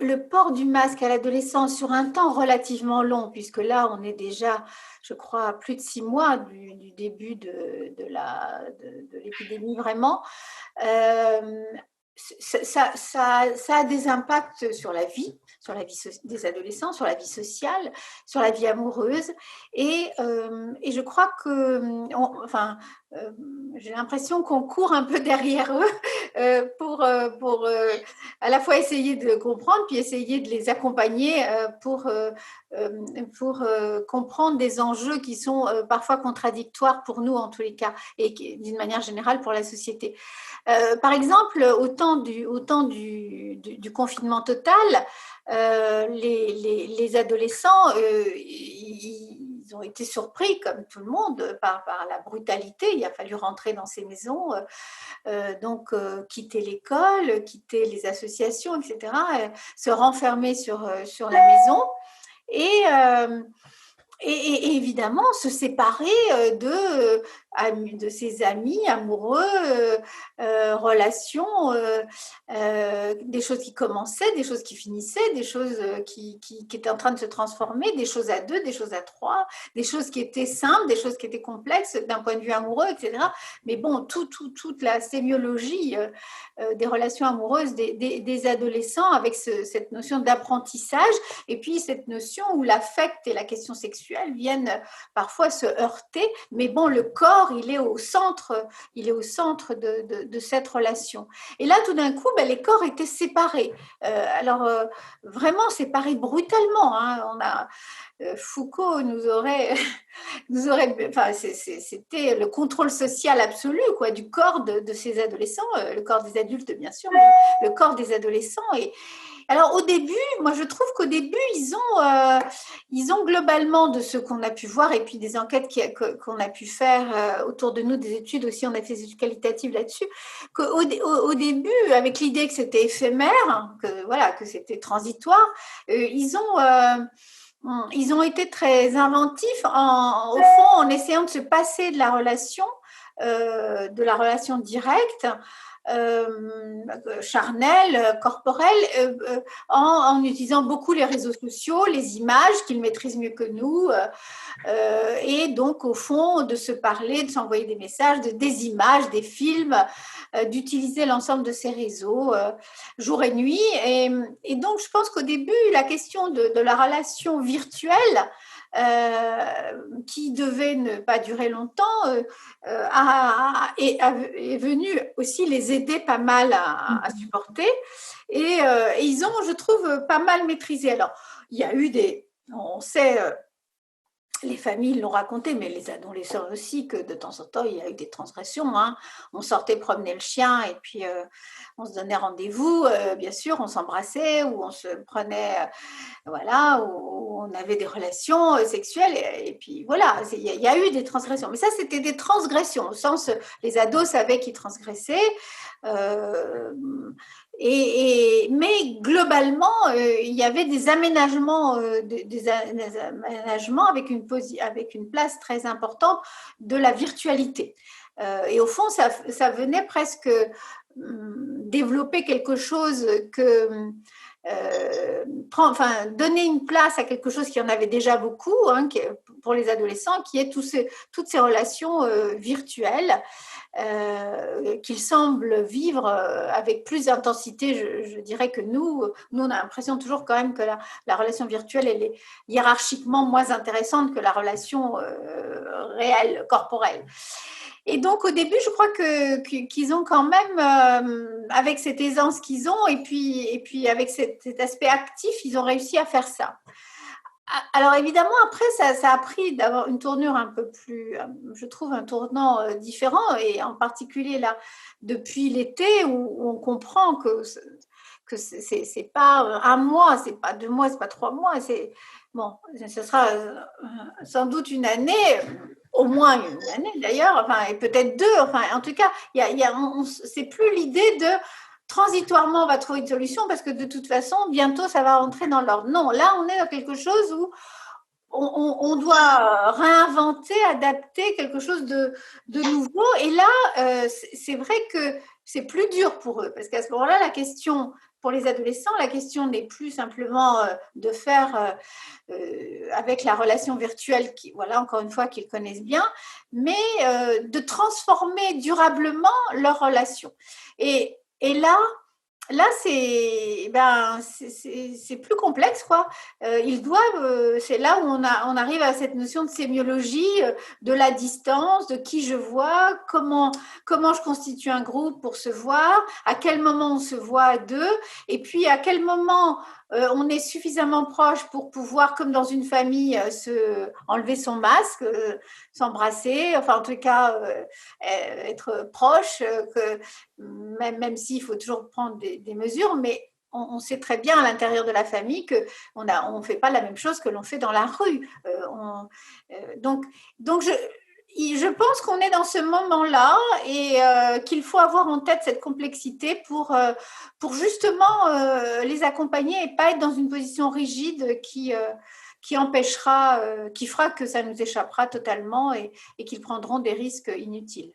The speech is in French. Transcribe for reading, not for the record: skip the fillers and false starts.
Le port du masque à l'adolescence sur un temps relativement long, puisque là, on est déjà, je crois, à plus de 6 mois du début de l'épidémie vraiment, euh, ça a des impacts sur la vie des adolescents, sur la vie sociale, sur la vie amoureuse. Et je crois que, enfin, euh, j'ai l'impression qu'on court un peu derrière eux pour à la fois essayer de comprendre, puis essayer de les accompagner pour comprendre des enjeux qui sont parfois contradictoires pour nous en tous les cas, et d'une manière générale pour la société. Par exemple, au temps du confinement total, les adolescents, ils ont été surpris, comme tout le monde, par la brutalité. Il a fallu rentrer dans ces maisons, donc quitter l'école, quitter les associations, etc., se renfermer sur la maison. Et, euh, et évidemment, se séparer de ses amis amoureux, relations, des choses qui commençaient, des choses qui finissaient, des choses qui étaient en train de se transformer, des choses à deux, des choses à trois, des choses qui étaient simples, des choses qui étaient complexes d'un point de vue amoureux, etc. Mais bon, toute la sémiologie des relations amoureuses des adolescents avec cette notion d'apprentissage, et puis cette notion où l'affect et la question sexuelle viennent parfois se heurter, mais bon, le corps, il est au centre de cette relation. Et là, tout d'un coup, les corps étaient séparés. Vraiment séparés brutalement. Hein. Foucault enfin, c'était le contrôle social absolu, quoi, du corps de ces adolescents, le corps des adultes, bien sûr, mais le corps des adolescents. Et alors, au début, moi, je trouve qu'au début, ils ont globalement, de ce qu'on a pu voir, et puis des enquêtes qu'on a pu faire autour de nous, des études aussi, on a fait des études qualitatives là-dessus, qu'au début, avec l'idée que c'était éphémère, que c'était transitoire, ils ont été très inventifs, au fond, en essayant de se passer de la relation directe, charnelle, corporelle, en utilisant beaucoup les réseaux sociaux, les images qu'ils maîtrisent mieux que nous, et donc au fond de se parler, de s'envoyer des messages, des images, des films, d'utiliser l'ensemble de ces réseaux jour et nuit. Et donc je pense qu'au début, la question de la relation virtuelle, qui devait ne pas durer longtemps, est venu aussi les aider pas mal à supporter. Et ils ont, je trouve, pas mal maîtrisé. Alors, il y a eu on sait, les familles l'ont raconté, mais les adolescents aussi, que de temps en temps, il y a eu des transgressions. Hein. On sortait promener le chien et puis on se donnait rendez-vous, bien sûr, on s'embrassait ou on se prenait, voilà, où on avait des relations sexuelles. Et puis voilà, il y a eu des transgressions. Mais ça, c'était des transgressions, au sens, les ados savaient qu'ils transgressaient. Euh, mais globalement, il y avait des aménagements, des aménagements avec une place très importante de la virtualité. Et au fond, ça venait presque développer quelque chose donner une place à quelque chose qui en avait déjà beaucoup, hein, pour les adolescents, qui est toutes ces relations virtuelles qu'ils semblent vivre avec plus d'intensité, je dirais, que nous. Nous, on a l'impression toujours quand même que la relation virtuelle, elle est hiérarchiquement moins intéressante que la relation réelle, corporelle. Et donc, au début, je crois qu'ils ont quand même, avec cette aisance qu'ils ont, et puis avec cet aspect actif, ils ont réussi à faire ça. Alors évidemment, après, ça a pris d'avoir une tournure un peu plus, je trouve, un tournant différent, et en particulier là, depuis l'été, où on comprend que c'est pas un mois, c'est pas 2 mois, c'est pas 3 mois, bon, ce sera sans doute une année, au moins une année d'ailleurs, enfin, et peut-être deux, enfin, en tout cas, c'est plus l'idée de transitoirement on va trouver une solution parce que de toute façon, bientôt ça va rentrer dans l'ordre. Non, là, on est dans quelque chose où on doit réinventer, adapter quelque chose de nouveau. Et là, c'est vrai que c'est plus dur pour eux. Parce qu'à ce moment-là, la question pour les adolescents, la question n'est plus simplement de faire avec la relation virtuelle, voilà, encore une fois, qu'ils connaissent bien, mais de transformer durablement leur relation. Et là, c'est plus complexe, quoi. Ils doivent, c'est là où on arrive à cette notion de sémiologie, de la distance, de qui je vois, comment je constitue un groupe pour se voir, à quel moment on se voit à deux, et puis à quel moment on est suffisamment proche pour pouvoir, comme dans une famille, enlever son masque, s'embrasser, enfin en tout cas être proche, même s'il faut toujours prendre des mesures, mais on sait très bien à l'intérieur de la famille qu'on ne fait pas la même chose que l'on fait dans la rue. Donc je pense qu'on est dans ce moment-là et qu'il faut avoir en tête cette complexité pour justement les accompagner et pas être dans une position rigide qui empêchera, qui fera que ça nous échappera totalement et qu'ils prendront des risques inutiles.